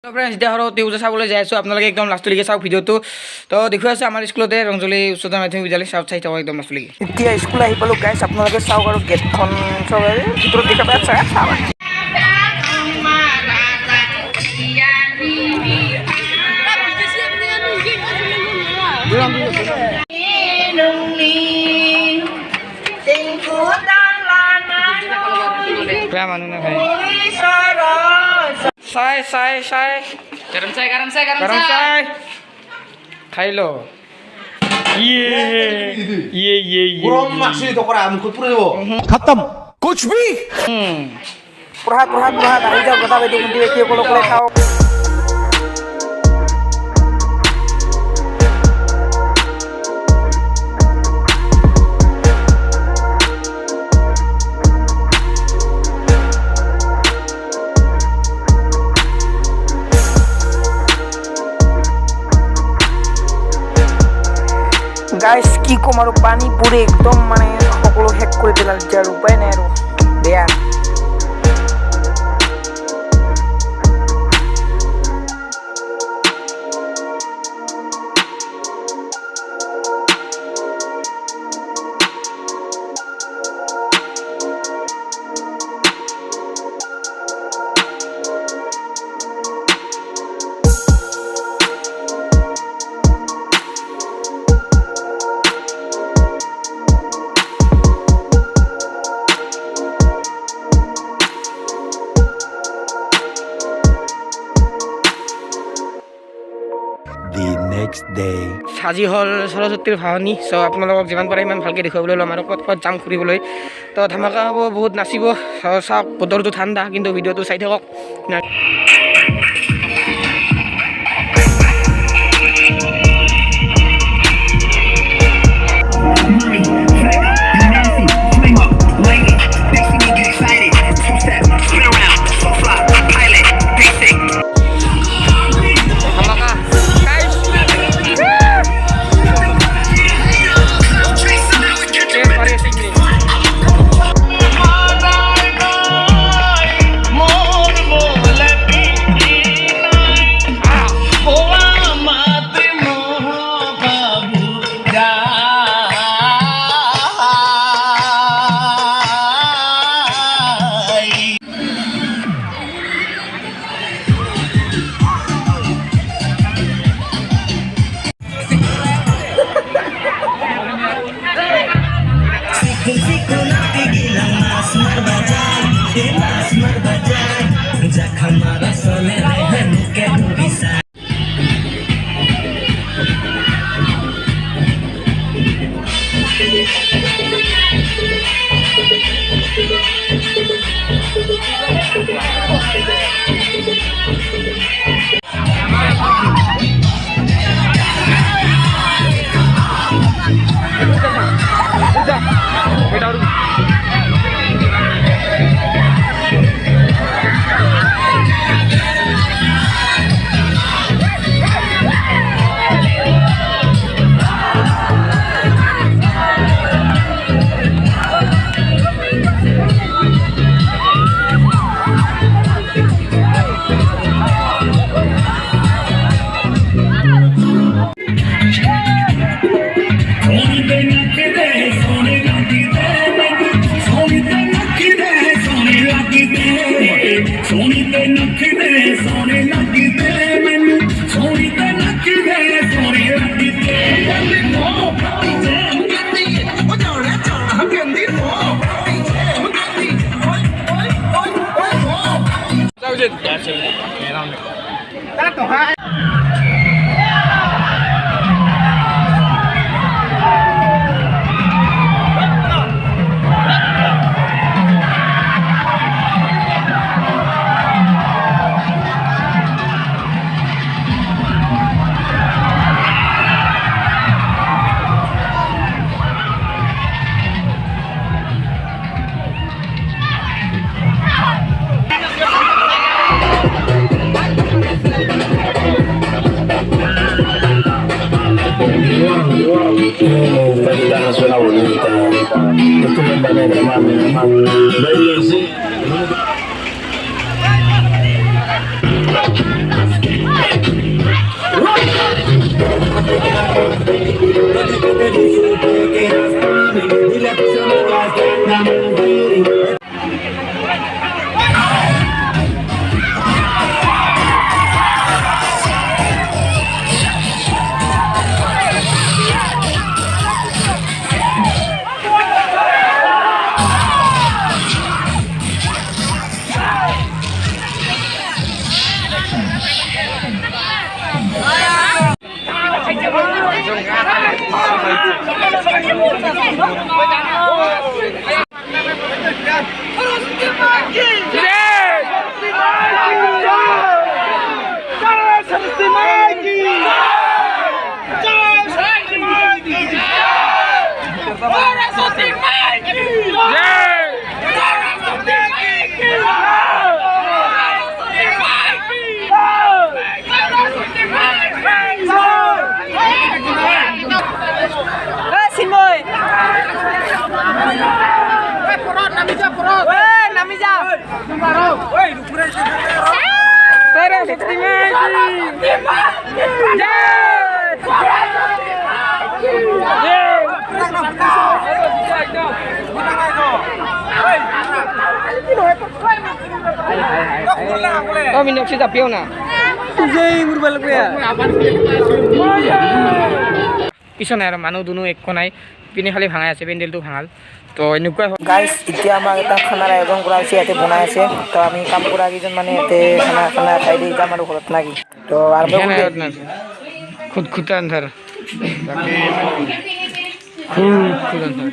तो फ्रेंड्स इतना सरोती पूजा चाबले जाइए आपलोगे एकदम लास्टলৈকে চাওক ভিডিওটো তো দেখুৱাই আছে আমাৰ স্কুলতে ৰংজলি উচ্চতৰ মাধ্যমিক বিদ্যালয় চাওক চাই থাকক একদম লাস্টলৈকে এতিয়া স্কুল আহি পালো গাইস আপোনালোকে চাওক আৰু গেটখন চাওক ভিতৰত দেখা পাই আছে চাওক क्या मानू ना भाई साय साय साय गरम चाय गरम चाय गरम चाय खाई लो ये गरम माछली तो करा हमको पूरे वो खत्म कुछ भी प्रहात आई जाओ गदा बेटी कुंती बेटी को लोग खाओ गाइस की कमारो पानी पूरे एकदम माने সকলো হেক করে দিলাম যার উপায় নাই আর দেয়া next day সাজি হল সরস্বতীৰ ভাওনী সো আপোনালোকক যিমান পাৰে ইমান ভালকে দেখুৱাবলৈ ল'ম আৰু ক'ত যাম ফুৰিবলৈ তো ধামাকা হ'ব বহুত নাচিব চাওক বতৰটো ঠাণ্ডা কিন্তু ভিডিওটো চাই থাকক Esta suena bonita. Esto es la negra, mami. Baby, sí. Oh, minyak sih tapi na. পিছনে আৰু মানুহ দুনো একো নাই পিনে খালি ভাঙাই আছে পেণ্ডেলটো ভাঙাল তো এনেকুৱাই গাইজ এতিয়া আমাক এটা খানাৰ আয়োজন কৰা হৈছে ইয়াতে বনাই আছে তো আমি কাম কৰা কেইজন মানে ইয়াতে খানা খাই দি যাম আৰু ঘৰত নাকি তো খুদ খুদ আন্ধাৰ খুদ আন্ধাৰ